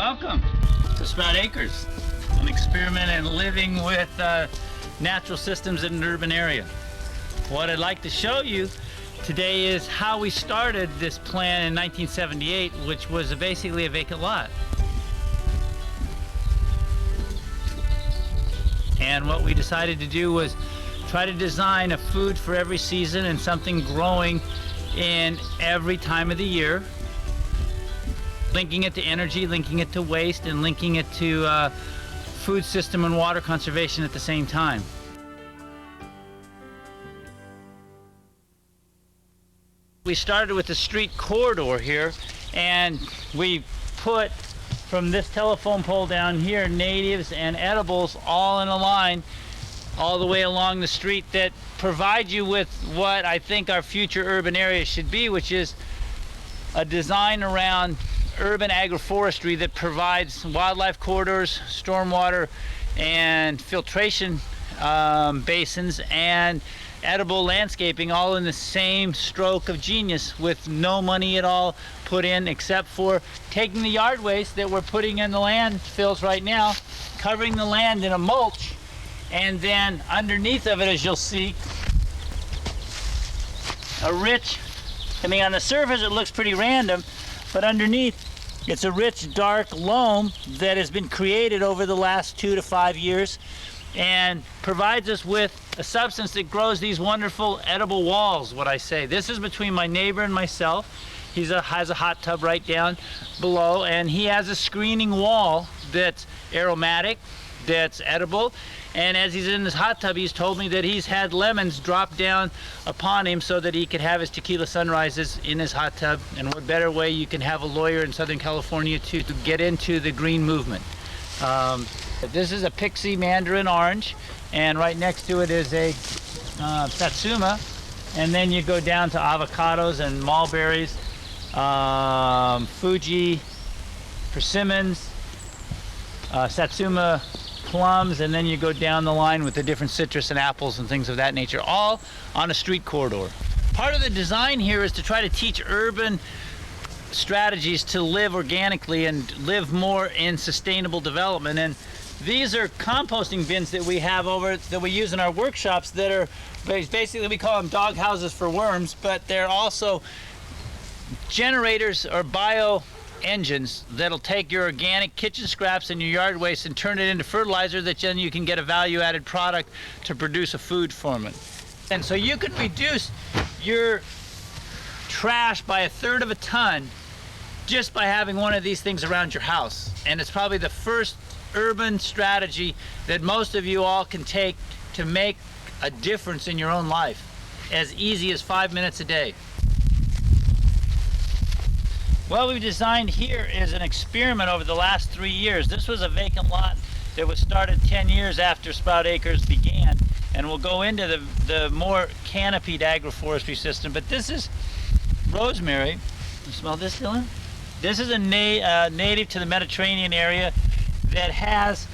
Welcome to Sprout Acres, an experiment in living with natural systems in an urban area. What I'd like to show you today is how we started this plan in 1978, which was basically a vacant lot. And what we decided to do was try to design a food for every season and something growing in every time of the year, linking it to energy, linking it to waste, and linking it to food system and water conservation at the same time. We started with the street corridor here, and we put from this telephone pole down here natives and edibles all in a line all the way along the street that provide you with what I think our future urban areas should be, which is a design around urban agroforestry that provides wildlife corridors, stormwater and filtration basins, and edible landscaping, all in the same stroke of genius, with no money at all put in except for taking the yard waste that we're putting in the landfills right now, covering the land in a mulch, and then underneath of it, as you'll see, a rich, I mean, on the surface it looks pretty random, but underneath it's a rich dark loam that has been created over the last 2 to 5 years and provides us with a substance that grows these wonderful edible walls, what I say. This is between my neighbor and myself. He has a hot tub right down below, and he has a screening wall that's aromatic, that's edible. And as he's in this hot tub, he's told me that he's had lemons drop down upon him so that he could have his tequila sunrises in his hot tub. And what better way you can have a lawyer in Southern California to get into the green movement. This is a Pixie Mandarin Orange, and right next to it is a Satsuma. And then you go down to avocados and mulberries, Fuji, persimmons, Satsuma plums, and then you go down the line with the different citrus and apples and things of that nature, all on a street corridor. Part of the design here is to try to teach urban strategies to live organically and live more in sustainable development. And these are composting bins that we have that we use in our workshops that are basically, we call them dog houses for worms, but they're also generators or bio engines that'll take your organic kitchen scraps and your yard waste and turn it into fertilizer that then you can get a value-added product to produce a food from it. And so you could reduce your trash by 1/3 of a ton just by having one of these things around your house. And it's probably the first urban strategy that most of you all can take to make a difference in your own life, as easy as 5 minutes a day. What we've designed here is an experiment over the last 3 years. This was a vacant lot that was started 10 years after Sprout Acres began, and we'll go into the more canopied agroforestry system. But this is rosemary. You smell this, Dylan? This is a native to the Mediterranean area that has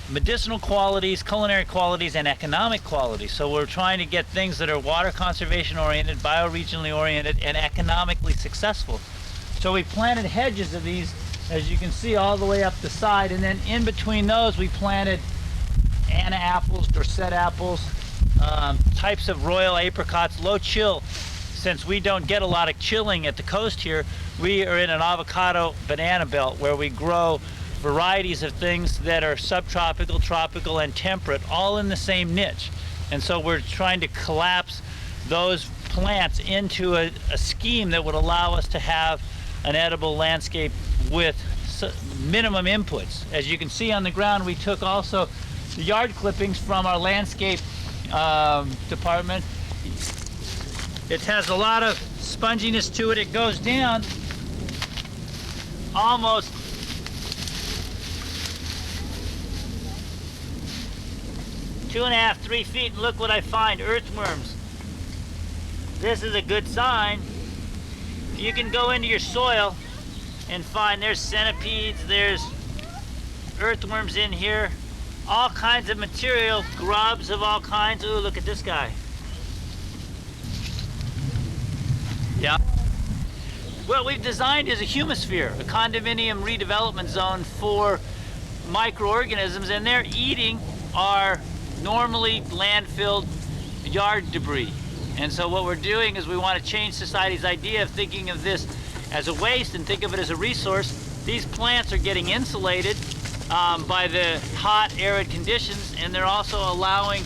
medicinal qualities, culinary qualities, and economic qualities. So we're trying to get things that are water conservation oriented, bioregionally oriented, and economically successful. So we planted hedges of these, as you can see, all the way up the side, and then in between those we planted Anna apples, Dorset apples, types of royal apricots, low chill. Since we don't get a lot of chilling at the coast here, we are in an avocado banana belt where we grow varieties of things that are subtropical, tropical, and temperate, all in the same niche. And so we're trying to collapse those plants into a scheme that would allow us to have an edible landscape with minimum inputs. As you can see on the ground, we took also the yard clippings from our landscape department. It has a lot of sponginess to it. It goes down almost 2.5, 3 feet, and look what I find, earthworms. This is a good sign. You can go into your soil and find there's centipedes, there's earthworms in here, all kinds of material, grubs of all kinds. Ooh, look at this guy. Yeah. What we've designed is a humisphere, a condominium redevelopment zone for microorganisms, and they're eating our normally landfilled yard debris. And so what we're doing is we want to change society's idea of thinking of this as a waste and think of it as a resource. These plants are getting insulated by the hot, arid conditions, and they're also allowing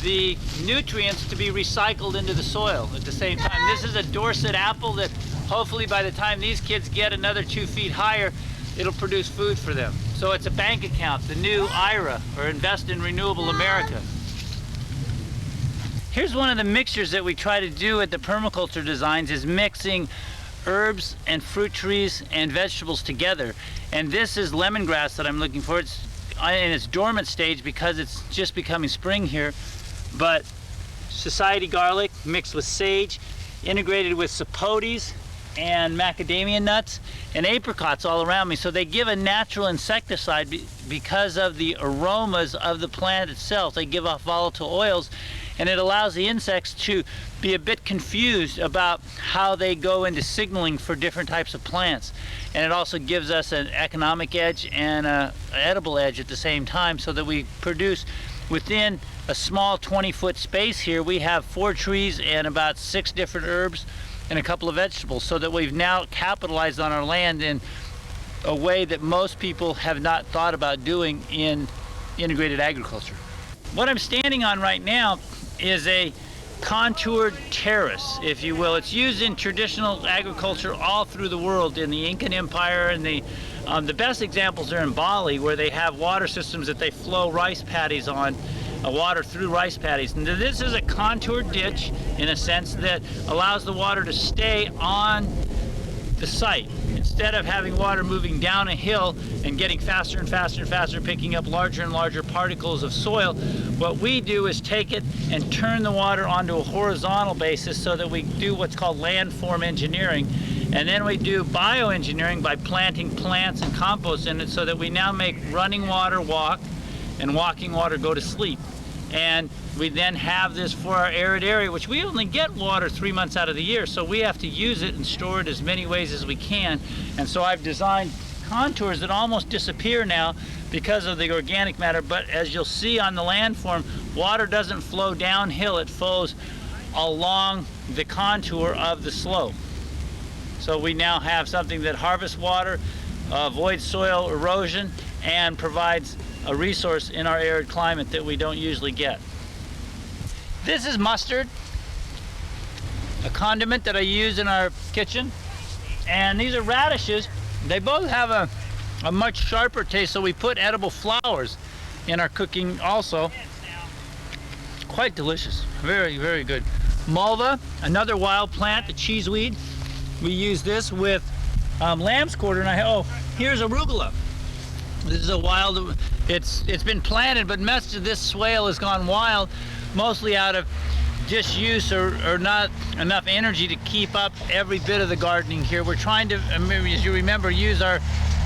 the nutrients to be recycled into the soil at the same time. This is a Dorset apple that hopefully by the time these kids get another 2 feet higher, it'll produce food for them. So it's a bank account, the new IRA, or Invest in Renewable America. Here's one of the mixtures that we try to do at the Permaculture Designs, is mixing herbs and fruit trees and vegetables together. And this is lemongrass that I'm looking for. It's in its dormant stage because it's just becoming spring here. But society garlic mixed with sage, integrated with sapotes and macadamia nuts and apricots all around me. So they give a natural insecticide because of the aromas of the plant itself. They give off volatile oils, and it allows the insects to be a bit confused about how they go into signaling for different types of plants. And it also gives us an economic edge and an edible edge at the same time, so that we produce within a small 20-foot space here. We have 4 trees and about 6 different herbs and a couple of vegetables, so that we've now capitalized on our land in a way that most people have not thought about doing in integrated agriculture. What I'm standing on right now is a contoured terrace, if you will. It's used in traditional agriculture all through the world, in the Incan Empire, and the best examples are in Bali, where they have water systems that they flow rice paddies on, water through rice paddies. And this is a contoured ditch, in a sense, that allows the water to stay on the site. Instead of having water moving down a hill and getting faster and faster and faster, picking up larger and larger particles of soil, what we do is take it and turn the water onto a horizontal basis, so that we do what's called landform engineering. And then we do bioengineering by planting plants and compost in it, so that we now make running water walk and walking water go to sleep. And we then have this for our arid area, which we only get water 3 months out of the year, so we have to use it and store it as many ways as we can. And so I've designed contours that almost disappear now because of the organic matter, but as you'll see on the landform, water doesn't flow downhill, it flows along the contour of the slope. So we now have something that harvests water, avoids soil erosion, and provides a resource in our arid climate that we don't usually get. This is mustard, a condiment that I use in our kitchen. And these are radishes. They both have a much sharper taste, so we put edible flowers in our cooking also. Quite delicious, very, very good. Malva, another wild plant, the cheeseweed. We use this with lamb's quarter, and here's arugula. This is a wild, it's been planted, but much of this swale has gone wild, mostly out of disuse or not enough energy to keep up every bit of the gardening here. We're trying to, as you remember, use our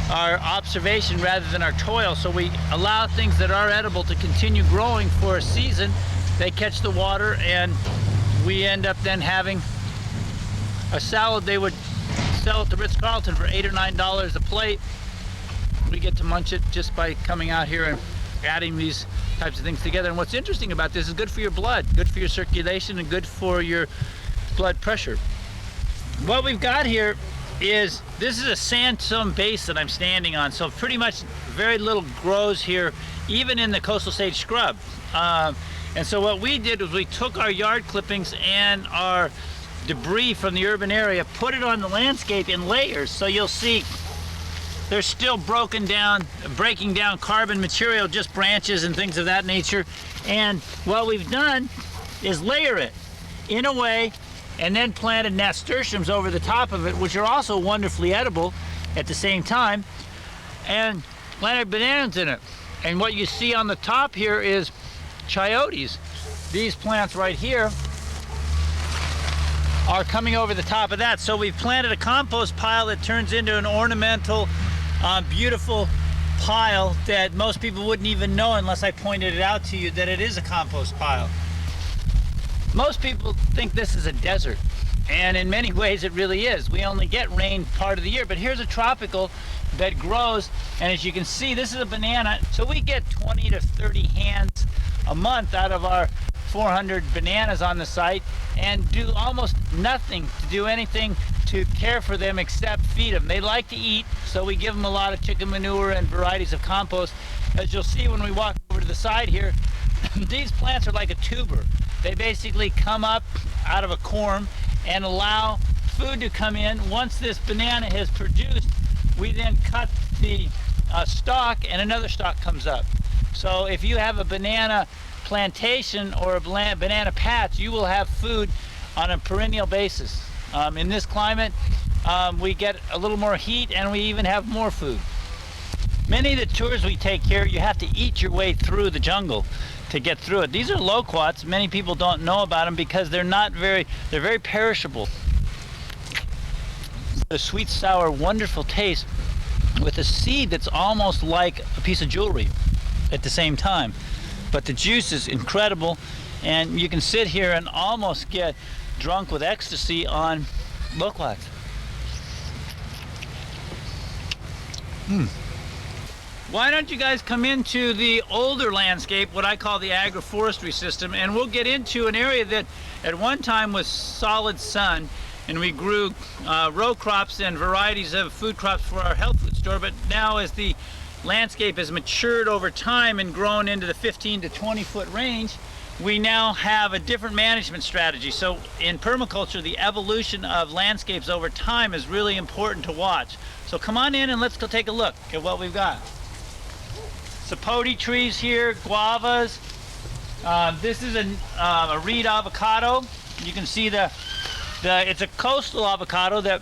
observation rather than our toil, so we allow things that are edible to continue growing for a season. They catch the water, and we end up then having a salad they would sell at the Ritz-Carlton for $8 or $9 a plate. We get to munch it just by coming out here and adding these types of things together. And what's interesting about this is good for your blood, good for your circulation, and good for your blood pressure. What we've got here is, this is a sandstone base that I'm standing on, so pretty much very little grows here, even in the coastal sage scrub. And so what we did was we took our yard clippings and our debris from the urban area, put it on the landscape in layers, so you'll see there's still breaking down carbon material, just branches and things of that nature. And what we've done is layer it in a way, and then planted nasturtiums over the top of it, which are also wonderfully edible at the same time, and planted bananas in it. And what you see on the top here is chayotes. These plants right here are coming over the top of that. So we've planted a compost pile that turns into an ornamental, beautiful pile that most people wouldn't even know unless I pointed it out to you that it is a compost pile. Most people think this is a desert, And in many ways it really is. We only get rain part of the year, but here's a tropical that grows, and as you can see, this is a banana. So we get 20 to 30 hands a month out of our 400 bananas on the site, and do almost nothing to do anything to care for them except feed them. They like to eat, so we give them a lot of chicken manure and varieties of compost. As you'll see when we walk over to the side here, these plants are like a tuber. They basically come up out of a corm and allow food to come in. Once this banana has produced, we then cut the stalk and another stalk comes up. So if you have a banana plantation or a banana patch, you will have food on a perennial basis. In this climate, we get a little more heat and we even have more food. Many of the tours we take here, you have to eat your way through the jungle to get through it. These are loquats. Many people don't know about them because they're very perishable. A sweet, sour, wonderful taste with a seed that's almost like a piece of jewelry at the same time. But the juice is incredible, and you can sit here and almost get drunk with ecstasy on loquats. Why don't you guys come into the older landscape, what I call the agroforestry system, and we'll get into an area that at one time was solid sun, and we grew row crops and varieties of food crops for our health food store. But now, as the landscape has matured over time and grown into the 15 to 20 foot range, we now have a different management strategy. So in permaculture, the evolution of landscapes over time is really important to watch. So come on in and let's go take a look at what we've got. Sapote trees here, guavas. This is a reed avocado. You can see it's a coastal avocado that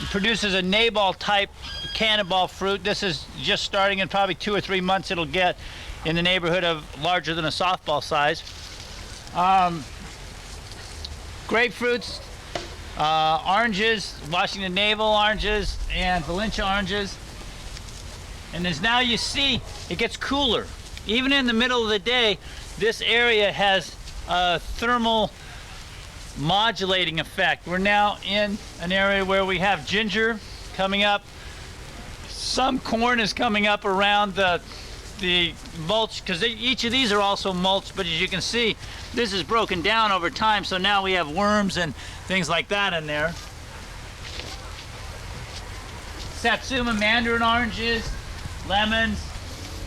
produces a nabal type cannonball fruit. This is just starting. In probably 2 or 3 months it'll get in the neighborhood of larger than a softball size. Grapefruits, oranges, Washington navel oranges, and Valencia oranges. And as now you see, it gets cooler. Even in the middle of the day, this area has a thermal modulating effect. We're now in an area where we have ginger coming up. Some corn is coming up around the mulch, because each of these are also mulch, but as you can see, this is broken down over time, so now we have worms and things like that in there. Satsuma mandarin oranges, lemons,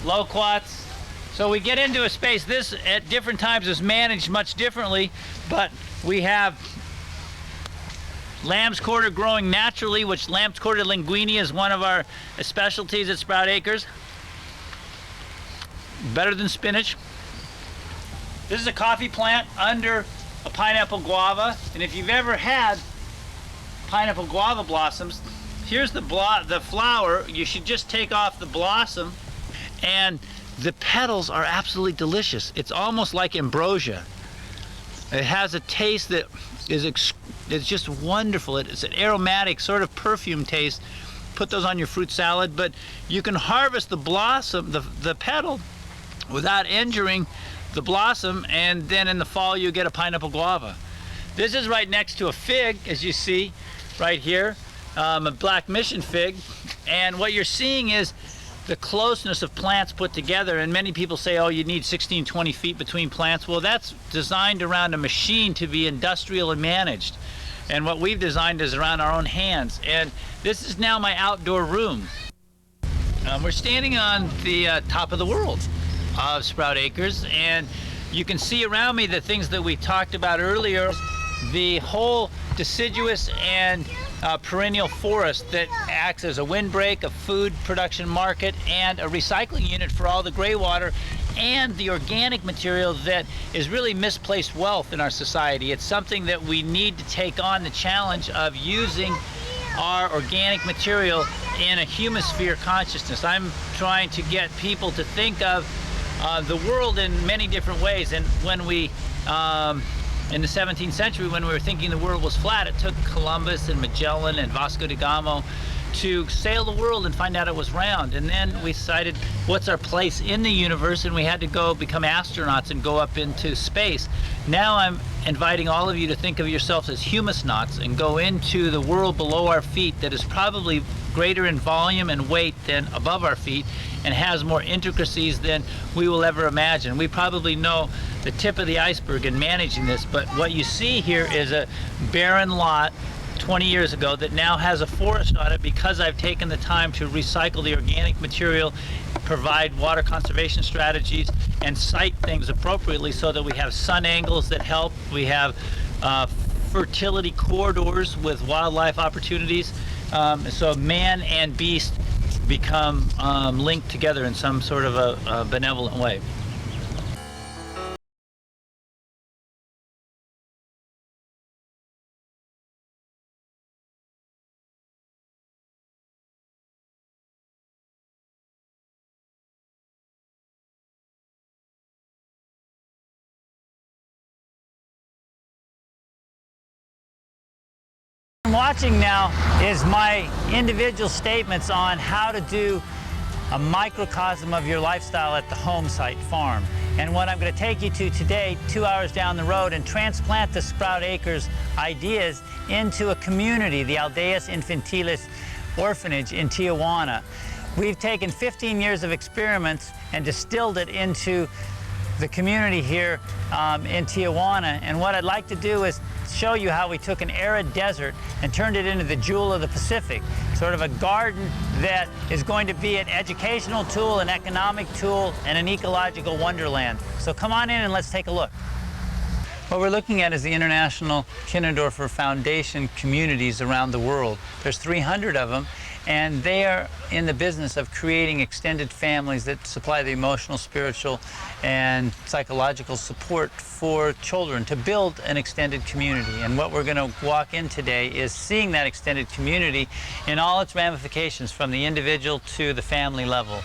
loquats. So we get into a space, this at different times is managed much differently, but we have lamb's quarter growing naturally, which lamb's quarter linguine is one of our specialties at Sprout Acres. Better than spinach. This is a coffee plant under a pineapple guava, and if you've ever had pineapple guava blossoms, here's the flower. You should just take off the blossom, and the petals are absolutely delicious. It's almost like ambrosia. It has a taste that is just wonderful. It's an aromatic sort of perfume taste. Put those on your fruit salad, but you can harvest the blossom, the petal, without injuring the blossom, and then in the fall you get a pineapple guava. This is right next to a fig, as you see right here, a black mission fig, and what you're seeing is the closeness of plants put together. And many people say, oh, you need 16, 20 feet between plants. Well, that's designed around a machine to be industrial and managed, and what we've designed is around our own hands. And this is now my outdoor room. We're standing on the top of the world of Sprout Acres, and you can see around me the things that we talked about earlier, the whole deciduous and perennial forest that acts as a windbreak, a food production market, and a recycling unit for all the gray water and the organic material that is really misplaced wealth in our society. It's something that we need to take on, the challenge of using our organic material in a humosphere consciousness. I'm trying to get people to think of the world in many different ways. And when we, in the 17th century, when we were thinking the world was flat, it took Columbus and Magellan and Vasco da Gama to sail the world and find out it was round. And then we decided, what's our place in the universe? And we had to go become astronauts and go up into space. Now I'm inviting all of you to think of yourselves as humusnauts and go into the world below our feet that is probably greater in volume and weight than above our feet, and has more intricacies than we will ever imagine. We probably know the tip of the iceberg in managing this, but what you see here is a barren lot 20 years ago that now has a forest on it because I've taken the time to recycle the organic material, provide water conservation strategies, and site things appropriately so that we have sun angles that help. We have fertility corridors with wildlife opportunities. So man and beast become linked together in some sort of a benevolent way. What I'm watching now is my individual statements on how to do a microcosm of your lifestyle at the home site farm. And what I'm going to take you to today, 2 hours down the road, and transplant the Sprout Acres ideas into a community, the Aldeas Infantiles Orphanage in Tijuana. We've taken 15 years of experiments and distilled it into the community here in Tijuana. And what I'd like to do is show you how we took an arid desert and turned it into the jewel of the Pacific, sort of a garden that is going to be an educational tool, an economic tool, and an ecological wonderland. So come on in and let's take a look. What we're looking at is the International Kinderdorfer Foundation communities around the world. There's 300 of them, and they are in the business of creating extended families that supply the emotional, spiritual, and psychological support for children to build an extended community. And what we're going to walk in today is seeing that extended community in all its ramifications, from the individual to the family level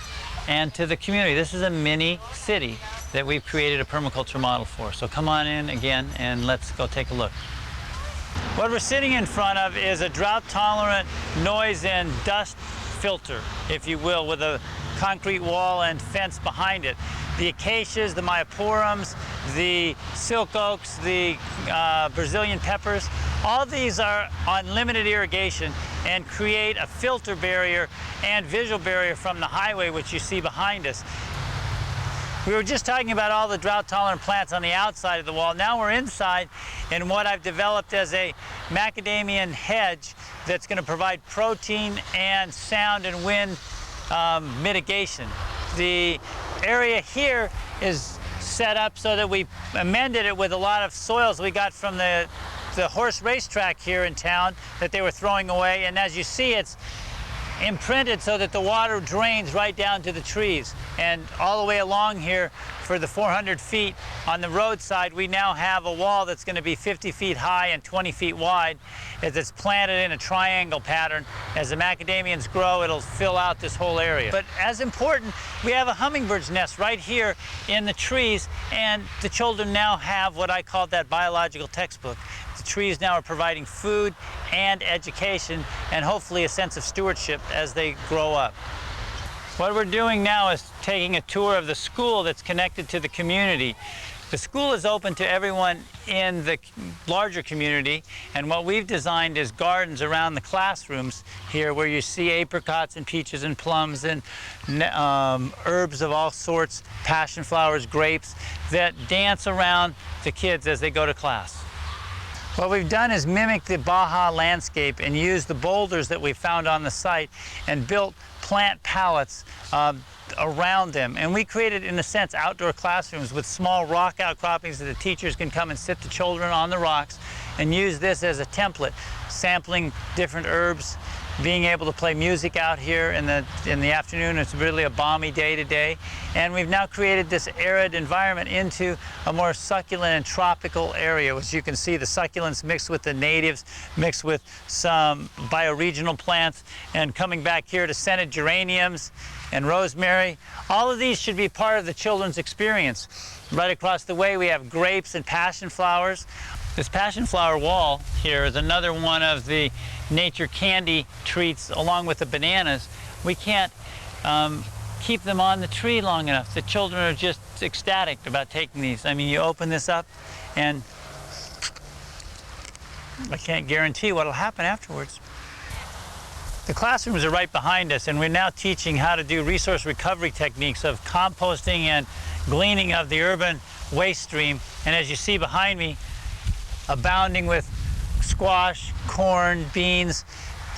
and to the community. This is a mini city that we've created a permaculture model for. So come on in again and let's go take a look. What we're sitting in front of is a drought-tolerant noise and dust filter, if you will, with a concrete wall and fence behind it. The acacias, the myoporums, the silk oaks, the Brazilian peppers, all these are on limited irrigation and create a filter barrier and visual barrier from the highway, which you see behind us. We were just talking about all the drought-tolerant plants on the outside of the wall. Now we're inside in what I've developed as a macadamian hedge that's going to provide protein and sound and wind mitigation. The area here is set up so that we amended it with a lot of soils we got from the horse racetrack here in town that they were throwing away. And as you see, it's imprinted so that the water drains right down to the trees. And all the way along here, for the 400 feet on the roadside, we now have a wall that's going to be 50 feet high and 20 feet wide, as it's planted in a triangle pattern. As the macadamians grow, it'll fill out this whole area. But as important, we have a hummingbird's nest right here in the trees, and the children now have what I call that biological textbook. The trees now are providing food and education, and hopefully a sense of stewardship as they grow up. What we're doing now is taking a tour of the school that's connected to the community. The school is open to everyone in the larger community, and what we've designed is gardens around the classrooms here where you see apricots and peaches and plums and herbs of all sorts, passion flowers, grapes, that dance around the kids as they go to class. What we've done is mimic the Baja landscape and use the boulders that we found on the site and built plant palettes around them. And we created, in a sense, outdoor classrooms with small rock outcroppings that the teachers can come and sit the children on the rocks and use this as a template, sampling different herbs, being able to play music out here in the afternoon. It's really a balmy day today. And we've now created this arid environment into a more succulent and tropical area. As you can see, the succulents mixed with the natives, mixed with some bioregional plants, and coming back here to scented geraniums and rosemary. All of these should be part of the children's experience. Right across the way we have grapes and passion flowers. This passion flower wall here is another one of the nature candy treats along with the bananas. We can't keep them on the tree long enough. The children are just ecstatic about taking these. I mean, you open this up and I can't guarantee what will happen afterwards. The classrooms are right behind us, and we're now teaching how to do resource recovery techniques of composting and gleaning of the urban waste stream. And as you see behind me, abounding with squash, corn, beans,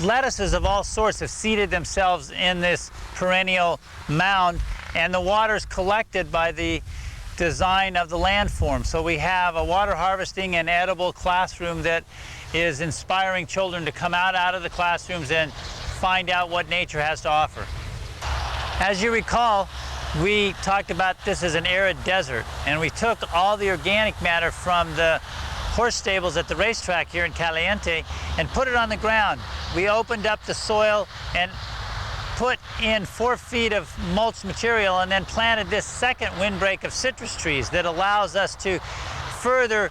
lettuces of all sorts have seeded themselves in this perennial mound, and the water is collected by the design of the landform. So we have a water harvesting and edible classroom that is inspiring children to come out of the classrooms and find out what nature has to offer. As you recall, we talked about this as an arid desert, and we took all the organic matter from the horse stables at the racetrack here in Caliente and put it on the ground. We opened up the soil and put in 4 feet of mulch material and then planted this second windbreak of citrus trees that allows us to further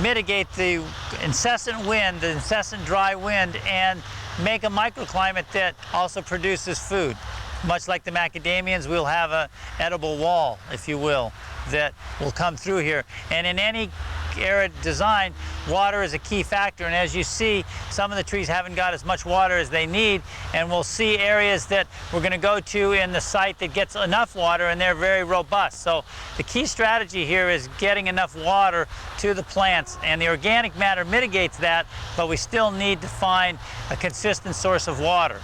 mitigate the incessant wind, the incessant dry wind, and make a microclimate that also produces food. Much like the macadamians, we'll have an edible wall, if you will, that will come through here. And in any arid design, water is a key factor, and as you see, some of the trees haven't got as much water as they need, and we'll see areas that we're going to go to in the site that gets enough water, and they're very robust. So the key strategy here is getting enough water to the plants, and the organic matter mitigates that, but we still need to find a consistent source of water.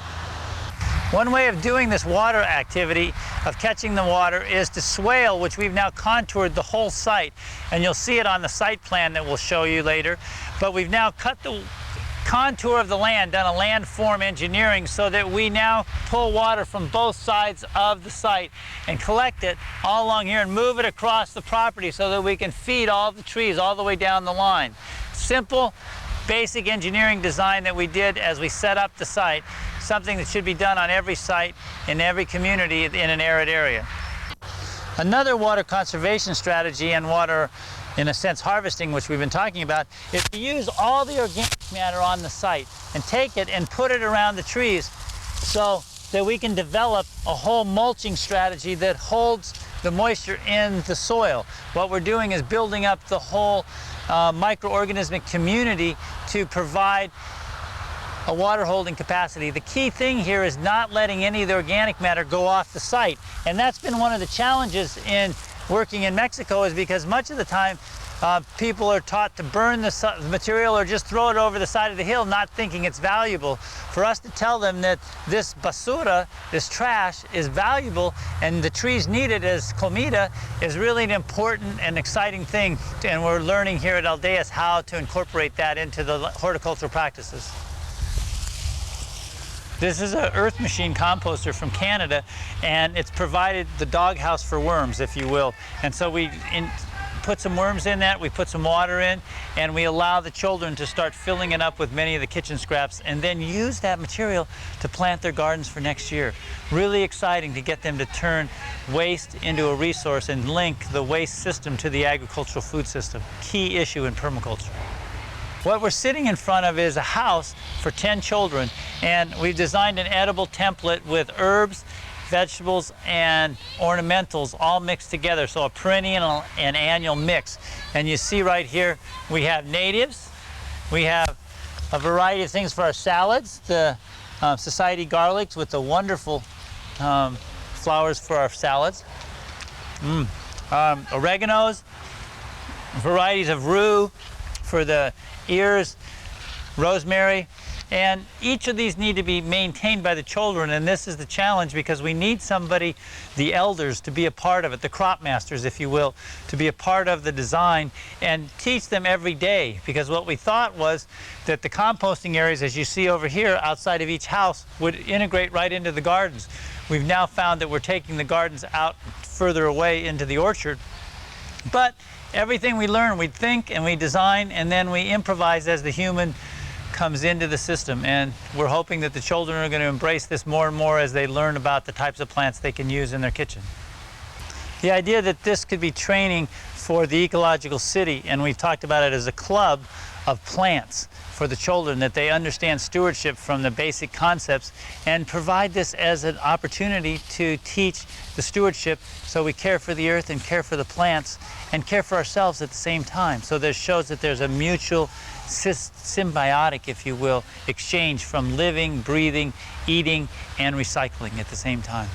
One way of doing this water activity, of catching the water, is to swale, which we've now contoured the whole site. And you'll see it on the site plan that we'll show you later. But we've now cut the contour of the land, done a landform engineering, so that we now pull water from both sides of the site and collect it all along here and move it across the property so that we can feed all the trees all the way down the line. Simple, basic engineering design that we did as we set up the site. Something that should be done on every site in every community in an arid area. Another water conservation strategy and water, in a sense, harvesting, which we've been talking about, is to use all the organic matter on the site and take it and put it around the trees so that we can develop a whole mulching strategy that holds the moisture in the soil. What we're doing is building up the whole microorganismic community to provide a water holding capacity. The key thing here is not letting any of the organic matter go off the site. And that's been one of the challenges in working in Mexico, is because much of the time people are taught to burn the material or just throw it over the side of the hill, not thinking it's valuable. For us to tell them that this basura, this trash, is valuable and the trees need it as comida is really an important and exciting thing. And we're learning here at Aldeas how to incorporate that into the horticultural practices. This is an earth machine composter from Canada, and it's provided the doghouse for worms, if you will. And so we put some worms in that, we put some water in, and we allow the children to start filling it up with many of the kitchen scraps and then use that material to plant their gardens for next year. Really exciting to get them to turn waste into a resource and link the waste system to the agricultural food system. Key issue in permaculture. What we're sitting in front of is a house for 10 children, and we've designed an edible template with herbs, vegetables, and ornamentals all mixed together, so a perennial and annual mix. And you see right here, we have natives, we have a variety of things for our salads, the society garlics with the wonderful flowers for our salads, oreganos, varieties of rue for the ears, rosemary, and each of these need to be maintained by the children, and this is the challenge because we need somebody, the elders, to be a part of it, the crop masters, if you will, to be a part of the design and teach them every day, because what we thought was that the composting areas, as you see over here outside of each house, would integrate right into the gardens. We've now found that we're taking the gardens out further away into the orchard, but everything we learn, we think and we design, and then we improvise as the human comes into the system. And we're hoping that the children are going to embrace this more and more as they learn about the types of plants they can use in their kitchen. The idea that this could be training for the ecological city, and we've talked about it as a club of plants for the children, that they understand stewardship from the basic concepts, and provide this as an opportunity to teach the stewardship, so we care for the earth and care for the plants and care for ourselves at the same time. So this shows that there's a mutual symbiotic, if you will, exchange from living, breathing, eating, and recycling at the same time.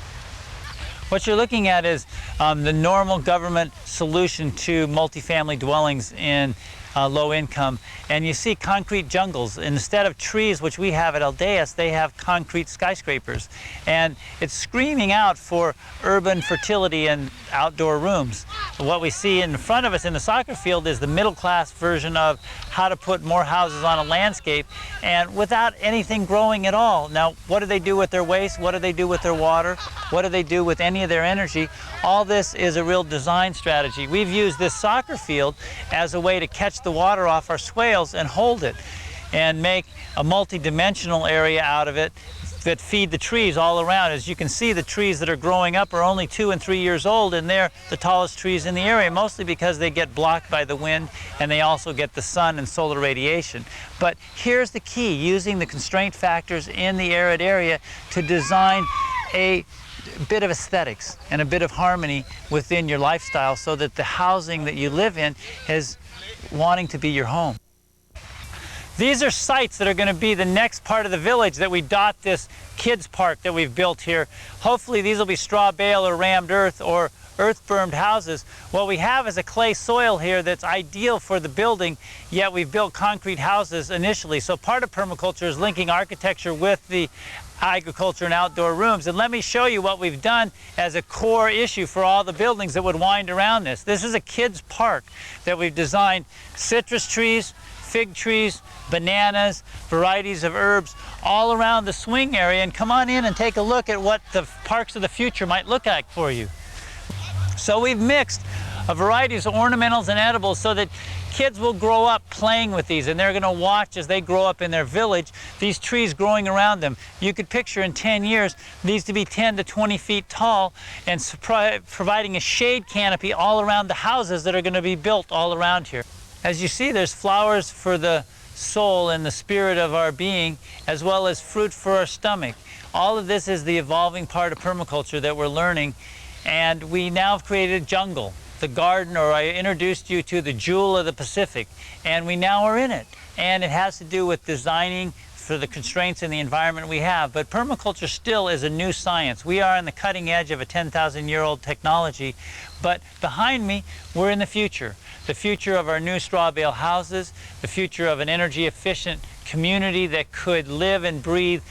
What you're looking at is the normal government solution to multifamily dwellings in low income, and you see concrete jungles. Instead of trees, which we have at Aldeas, they have concrete skyscrapers, and it's screaming out for urban fertility and outdoor rooms. What we see in front of us in the soccer field is the middle class version of how to put more houses on a landscape and without anything growing at all. Now, what do they do with their waste? What do they do with their water? What do they do with any of their energy? All this is a real design strategy. We've used this soccer field as a way to catch the water off our swales and hold it and make a multi-dimensional area out of it that feed the trees all around. As you can see, the trees that are growing up are only 2 and 3 years old, and they're the tallest trees in the area, mostly because they get blocked by the wind and they also get the sun and solar radiation. But here's the key: using the constraint factors in the arid area to design a bit of aesthetics and a bit of harmony within your lifestyle, so that the housing that you live in is wanting to be your home. These are sites that are going to be the next part of the village that we dot this kids park that we've built here. Hopefully these will be straw bale or rammed earth or earth-bermed houses. What we have is a clay soil here that's ideal for the building, yet we've built concrete houses initially. So part of permaculture is linking architecture with the agriculture and outdoor rooms. And let me show you what we've done as a core issue for all the buildings that would wind around this. This is a kids park that we've designed: citrus trees, fig trees, bananas, varieties of herbs all around the swing area. And come on in and take a look at what the parks of the future might look like for you. So we've mixed a variety of ornamentals and edibles so that kids will grow up playing with these, and they're going to watch as they grow up in their village these trees growing around them. You could picture in 10 years these to be 10 to 20 feet tall and providing a shade canopy all around the houses that are going to be built all around here. As you see, there's flowers for the soul and the spirit of our being, as well as fruit for our stomach. All of this is the evolving part of permaculture that we're learning, and we now have created a jungle, the garden, or I introduced you to the jewel of the Pacific, and we now are in it. And it has to do with designing for the constraints in the environment we have. But permaculture still is a new science. We are on the cutting edge of a 10,000-year-old technology, but behind me, we're in the future of our new straw bale houses, the future of an energy-efficient community that could live and breathe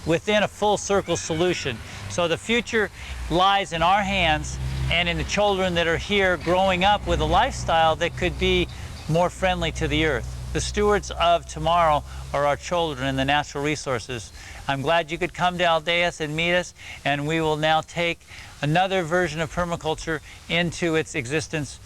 within a full circle solution. So the future lies in our hands and in the children that are here growing up with a lifestyle that could be more friendly to the earth. The stewards of tomorrow are our children and the natural resources. I'm glad you could come to Aldeas and meet us, and we will now take another version of permaculture into its existence